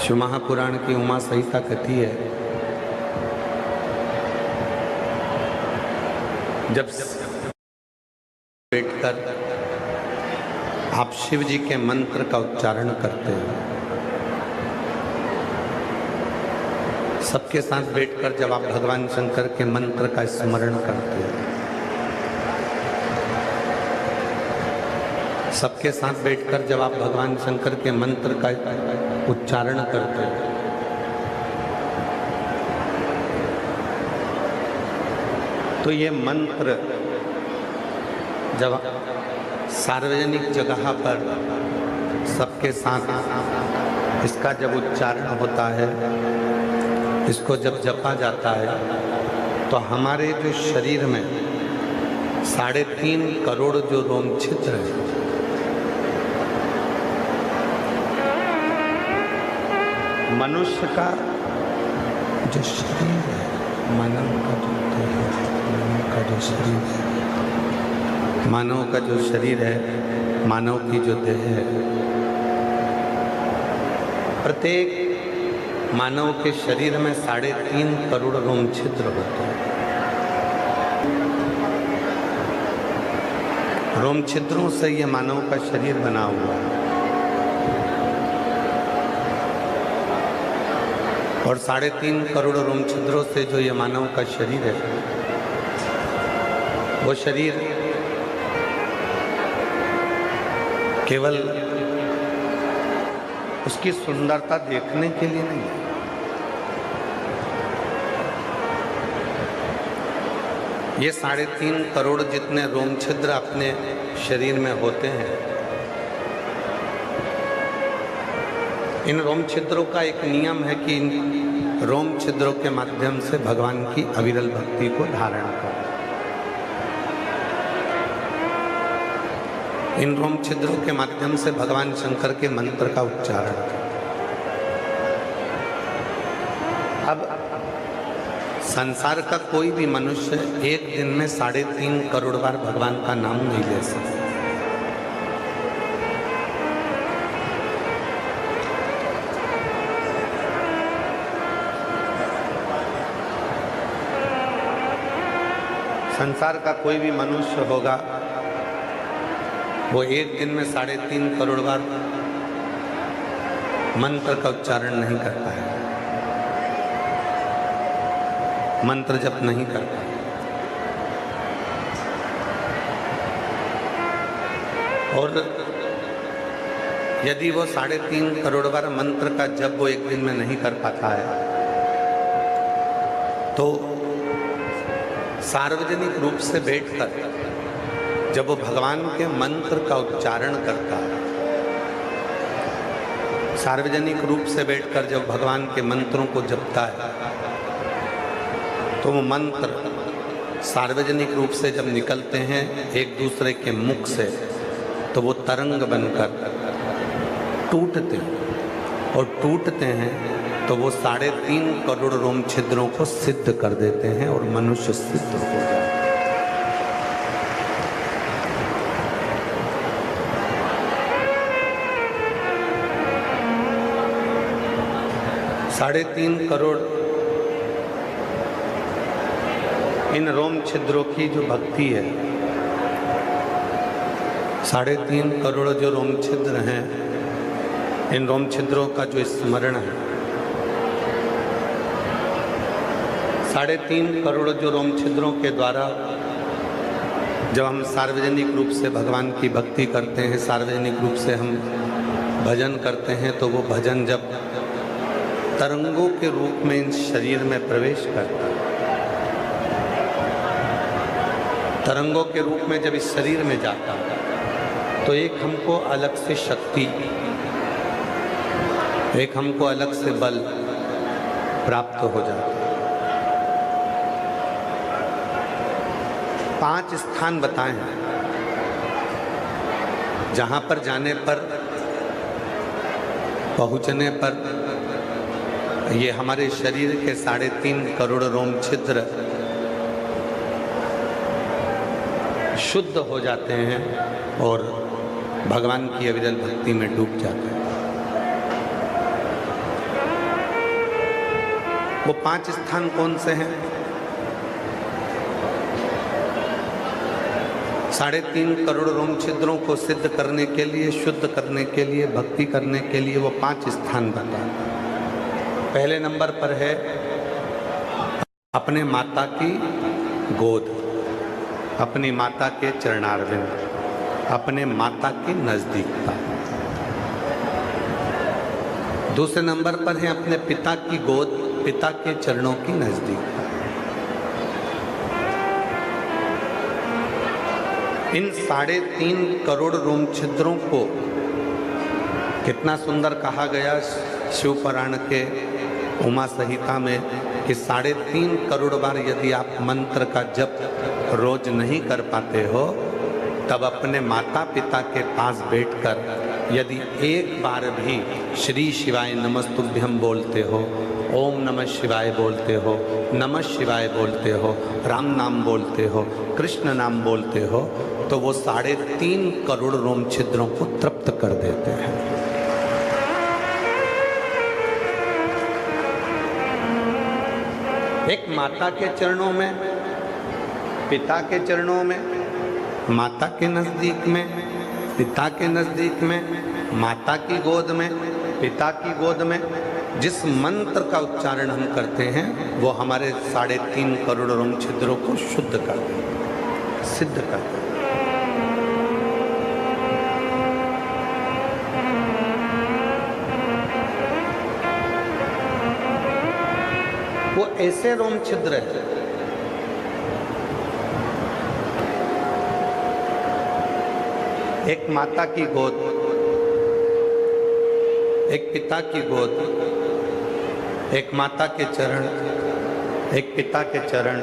शिव महापुराण की उमा संहिता कथी है, जब बैठकर आप शिव जी के मंत्र का उच्चारण करते हो, सबके साथ बैठकर जब आप भगवान शंकर के मंत्र का स्मरण करते हो, सबके साथ बैठकर जब आप भगवान शंकर के मंत्र का उच्चारण करते हो, तो ये मंत्र जब सार्वजनिक जगह पर सबके साथ इसका जब उच्चारण होता है, इसको जब जपा जाता है, तो हमारे जो शरीर में 3.5 करोड़ जो रोम छिद्र है, मनुष्य का जो शरीर है, मानव का जो देह है, मानव का जो शरीर है, मानव का जो शरीर है, मानव की जो देह है, प्रत्येक मानव के शरीर में 3.5 करोड़ रोम छिद्र होते हैं। रोम छिद्रों से ये मानव का शरीर बना हुआ है और 3.5 करोड़ रोम छिद्रों से जो ये मानव का शरीर है, वो शरीर केवल उसकी सुंदरता देखने के लिए नहीं है, ये 3.5 करोड़ जितने रोम छिद्र अपने शरीर में होते हैं, इन रोम छिद्रों का एक नियम है कि इन रोम छिद्रों के माध्यम से भगवान की अविरल भक्ति को धारण करें। इन रोम छिद्रों के माध्यम से भगवान शंकर के मंत्र का उच्चारण करें। अब संसार का कोई भी मनुष्य एक दिन में 3.5 करोड़ बार भगवान का नाम नहीं ले सकता। संसार का कोई भी मनुष्य होगा, वो एक दिन में 3.5 करोड़ बार मंत्र का उच्चारण नहीं करता है, मंत्र जप नहीं करता। और यदि वो 3.5 करोड़ बार मंत्र का जप वो एक दिन में नहीं कर पाता है, तो सार्वजनिक रूप से बैठकर जब वो भगवान के मंत्र का उच्चारण करता है, सार्वजनिक रूप से बैठकर जब भगवान के मंत्रों को जपता है, तो वो मंत्र सार्वजनिक रूप से जब निकलते हैं एक दूसरे के मुख से, तो वो तरंग बनकर टूटते हैं और टूटते हैं तो वो 3.5 करोड़ रोम छिद्रों को सिद्ध कर देते हैं और मनुष्य सिद्ध हो जाता है। 3.5 करोड़ इन रोम छिद्रों की जो भक्ति है, 3.5 करोड़ जो रोम छिद्र हैं, इन रोम छिद्रों का जो स्मरण है, 3.5 करोड़ जो रोम छिद्रों के द्वारा जब हम सार्वजनिक रूप से भगवान की भक्ति करते हैं, सार्वजनिक रूप से हम भजन करते हैं, तो वो भजन जब तरंगों के रूप में इन शरीर में प्रवेश करता है, तरंगों के रूप में जब इस शरीर में जाता है, तो एक हमको अलग से शक्ति, एक हमको अलग से बल प्राप्त हो जाता है। 5 स्थान बताए हैं जहाँ पर जाने पर, पहुँचने पर ये हमारे शरीर के 3.5 करोड़ रोम छिद्र शुद्ध हो जाते हैं और भगवान की अविरल भक्ति में डूब जाते हैं। वो 5 स्थान कौन से हैं? 3.5 करोड़ रोम छिद्रों को सिद्ध करने के लिए, शुद्ध करने के लिए, भक्ति करने के लिए वो 5 स्थान बता। पहले नंबर पर है अपने माता की गोद, अपनी माता के चरणारविंद, अपने माता की नजदीकता। दूसरे नंबर पर है अपने पिता की गोद, पिता के चरणों की नजदीकता। इन 3.5 करोड़ रोम छिद्रों को कितना सुंदर कहा गया शिव पुराण के उमा संहिता में कि 3.5 करोड़ बार यदि आप मंत्र का जप रोज नहीं कर पाते हो, तब अपने माता पिता के पास बैठकर यदि एक बार भी श्री शिवाय नमस्तुभ्यम बोलते हो, ओम नमः शिवाय बोलते हो, नमः शिवाय बोलते हो, राम नाम बोलते हो, कृष्ण नाम बोलते हो, तो वो 3.5 करोड़ रोम छिद्रों को तृप्त कर देते हैं। एक माता के चरणों में, पिता के चरणों में, माता के नजदीक में, पिता के नजदीक में, माता की गोद में, पिता की गोद में जिस मंत्र का उच्चारण हम करते हैं वो हमारे 3.5 करोड़ रोम छिद्रों को शुद्ध कर देते, सिद्ध कर देते। वो ऐसे रोम छिद्र है एक माता की गोद, एक पिता की गोद, एक माता के चरण, एक पिता के चरण,